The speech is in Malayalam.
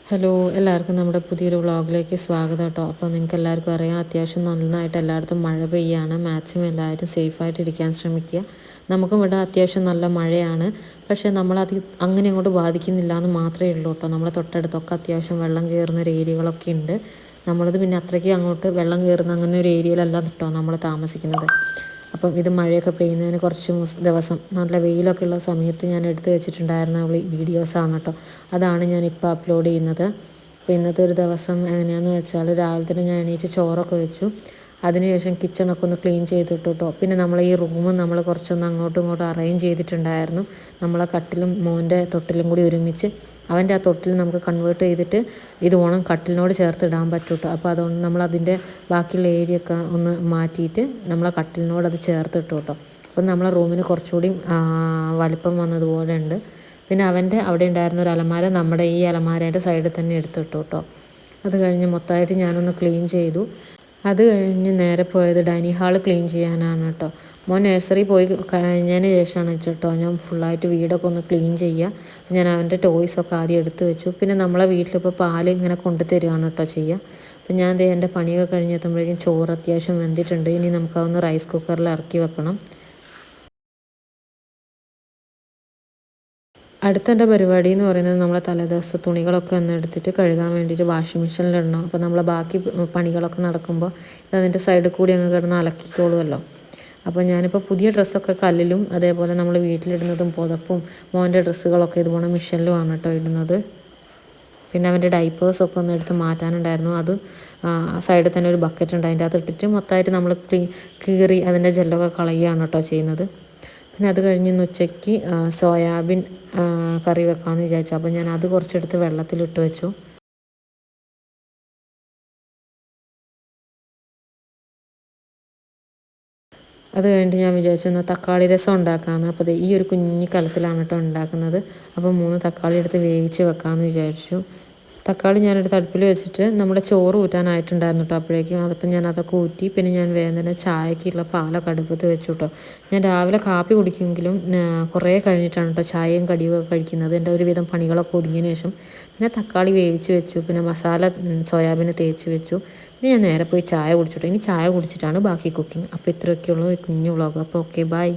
ഹലോ, എല്ലാവർക്കും നമ്മുടെ പുതിയൊരു വ്ളോഗിലേക്ക് സ്വാഗതം കേട്ടോ. അപ്പോൾ നിങ്ങൾക്ക് എല്ലാവർക്കും അറിയാം, അത്യാവശ്യം നന്നായിട്ട് എല്ലായിടത്തും മഴ പെയ്യാണ്. മാക്സിമം എല്ലാവരും സേഫായിട്ട് ഇരിക്കാൻ ശ്രമിക്കുക. നമുക്കും ഇവിടെ അത്യാവശ്യം നല്ല മഴയാണ്. പക്ഷേ നമ്മളത് അങ്ങനെ അങ്ങോട്ട് ബാധിക്കുന്നില്ല എന്ന് മാത്രമേ ഉള്ളൂ കേട്ടോ. നമ്മളെ തൊട്ടടുത്തൊക്കെ അത്യാവശ്യം വെള്ളം കയറുന്ന ഒരു ഏരിയകളൊക്കെ ഉണ്ട്. നമ്മളത് പിന്നെ അത്രയ്ക്ക് അങ്ങോട്ട് വെള്ളം കയറുന്ന അങ്ങനെ ഒരു ഏരിയയിലല്ല കേട്ടോ നമ്മൾ താമസിക്കുന്നത്. അപ്പം ഇത് മഴയൊക്കെ പെയ്യുന്നതിന് കുറച്ച് ദിവസം നല്ല വെയിലൊക്കെ ഉള്ള സമയത്ത് ഞാൻ എടുത്തു വെച്ചിട്ടുണ്ടായിരുന്ന വീഡിയോസാണ് കേട്ടോ. അതാണ് ഞാനിപ്പോൾ അപ്ലോഡ് ചെയ്യുന്നത്. അപ്പോൾ ഇന്നത്തെ ഒരു ദിവസം എങ്ങനെയാണെന്ന് വെച്ചാൽ, രാവിലെ തന്നെ ഞാൻ എണീറ്റ് ചോറൊക്കെ വെച്ചു. അതിനുശേഷം കിച്ചണൊക്കെ ഒന്ന് ക്ലീൻ ചെയ്തിട്ടു കേട്ടോ. പിന്നെ നമ്മൾ ഈ റൂം നമ്മൾ കുറച്ചൊന്ന് അങ്ങോട്ടും ഇങ്ങോട്ടും അറേഞ്ച് ചെയ്തിട്ടുണ്ടായിരുന്നു. നമ്മളെ കട്ടിലും മോൻ്റെ തൊട്ടിലും കൂടി ഒരുമിച്ച് അവൻ്റെ ആ തൊട്ടിൽ നമുക്ക് കൺവേർട്ട് ചെയ്തിട്ട് ഇത് ഓണം കട്ടിലിനോട് ചേർത്ത് ഇടാൻ പറ്റും കേട്ടോ. അപ്പോൾ അതുകൊണ്ട് നമ്മളതിൻ്റെ ബാക്കിയുള്ള ഏരിയ ഒക്കെ ഒന്ന് മാറ്റിയിട്ട് നമ്മളെ കട്ടിലിനോട് അത് ചേർത്തിട്ടു കേട്ടോ. അപ്പം നമ്മളെ റൂമിന് കുറച്ചുകൂടി വലിപ്പം വന്നതുപോലെ ഉണ്ട്. പിന്നെ അവൻ്റെ അവിടെ ഉണ്ടായിരുന്ന ഒരു അലമാര നമ്മുടെ ഈ അലമാരേൻ്റെ സൈഡിൽ തന്നെ എടുത്തിട്ടു കേട്ടോ. അത് കഴിഞ്ഞ് മൊത്തമായിട്ട് ഞാനൊന്ന് ക്ലീൻ ചെയ്തു. അത് കഴിഞ്ഞ് നേരെ പോയത് ഡൈനിങ് ഹാൾ ക്ലീൻ ചെയ്യാനാണ് കേട്ടോ. മോൻ നഴ്സറി പോയി കഴിഞ്ഞതിന് ശേഷമാണ് കേട്ടോ ഞാൻ ഫുള്ളായിട്ട് വീടൊക്കെ ഒന്ന് ക്ലീൻ ചെയ്യുക. ഞാൻ അവൻ്റെ ടോയ്സൊക്കെ ആദ്യം എടുത്ത് വെച്ചു. പിന്നെ നമ്മളെ വീട്ടിലിപ്പോൾ പാൽ ഇങ്ങനെ കൊണ്ടു തരികയാണ് കേട്ടോ ചെയ്യുക. അപ്പം ഞാൻ എൻ്റെ പണിയൊക്കെ കഴിഞ്ഞെത്തുമ്പോഴേക്കും ചോറ് അത്യാവശ്യം വെന്തിട്ടുണ്ട്. ഇനി നമുക്കതൊന്ന് റൈസ് കുക്കറിൽ ഇറക്കി വെക്കണം. അടുത്തെൻ്റെ പരിപാടി എന്ന് പറയുന്നത് നമ്മളെ തലേദിവസത്തെ തുണികളൊക്കെ ഒന്ന് എടുത്തിട്ട് കഴുകാൻ വേണ്ടിയിട്ട് വാഷിംഗ് മെഷീനിലിടണം. അപ്പോൾ നമ്മളെ ബാക്കി പണികളൊക്കെ നടക്കുമ്പോൾ അതിൻ്റെ സൈഡിൽ കൂടി അങ്ങ് കിടന്ന് അലക്കിക്കോളുമല്ലോ. അപ്പോൾ ഞാനിപ്പോൾ പുതിയ ഡ്രസ്സൊക്കെ കല്ലിലും അതേപോലെ നമ്മൾ വീട്ടിലിടുന്നതും പുതപ്പും മോൻ്റെ ഡ്രസ്സുകളൊക്കെ ഇതുപോലെ മെഷീനിലുമാണ് കേട്ടോ ഇടുന്നത്. പിന്നെ അവൻ്റെ ഡൈപ്പേഴ്സൊക്കെ ഒന്ന് എടുത്ത് മാറ്റാനുണ്ടായിരുന്നു. അത് സൈഡിൽ തന്നെ ഒരു ബക്കറ്റ് ഉണ്ട്, അതിൻ്റെ അകത്ത് ഇട്ടിട്ട് മൊത്തമായിട്ട് നമ്മൾ കീറി അതിൻ്റെ ജെല്ലൊക്കെ കളയുകയാണ് കേട്ടോ ചെയ്യുന്നത്. പിന്നെ അത് കഴിഞ്ഞ് ഇന്ന് ഉച്ചയ്ക്ക് സോയാബീൻ കറി വെക്കാമെന്ന് വിചാരിച്ചു. അപ്പോൾ ഞാൻ അത് കുറച്ചെടുത്ത് വെള്ളത്തിലിട്ട് വെച്ചു. അത് കഴിഞ്ഞിട്ട് ഞാൻ വിചാരിച്ചു എന്നാൽ തക്കാളി രസം ഉണ്ടാക്കാമെന്ന്. അപ്പോൾ ഈ ഒരു കുഞ്ഞി കലത്തിലാണ് കേട്ടോ ഉണ്ടാക്കുന്നത്. അപ്പോൾ 3 തക്കാളി എടുത്ത് വേവിച്ച് വെക്കാമെന്ന് വിചാരിച്ചു. തക്കാളി ഞാനെടുത്ത് അടുപ്പിൽ വെച്ചിട്ട് നമ്മുടെ ചോറ് ഊറ്റാനായിട്ടുണ്ടായിരുന്നു കേട്ടോ അപ്പോഴേക്കും. അതിപ്പം ഞാൻ അതൊക്കെ ഊറ്റി. പിന്നെ ഞാൻ വേഗം തന്നെ ചായക്കുള്ള പാലൊക്കെ അടുപ്പത്ത് വെച്ചു കേട്ടോ. ഞാൻ രാവിലെ കാപ്പി കുടിക്കുമെങ്കിലും കുറേ കഴിഞ്ഞിട്ടാണ് കേട്ടോ ചായയും കടിയൊക്കെ കഴിക്കുന്നത്. എൻ്റെ ഒരുവിധം പണികളൊക്കെ ഒതുങ്ങിയതിന് ശേഷം പിന്നെ തക്കാളി വേവിച്ച് വെച്ചു. പിന്നെ മസാല സോയാബീന് തേച്ച് വെച്ചു. പിന്നെ ഞാൻ നേരെ പോയി ചായ കുടിച്ചിട്ടു. ഇനി ചായ കുടിച്ചിട്ടാണ് ബാക്കി കുക്കിംഗ്. അപ്പോൾ ഇത്രയൊക്കെയുള്ളൂ ഈ കുഞ്ഞു വ്ളോഗ്. അപ്പോൾ ഓക്കെ, ബൈ.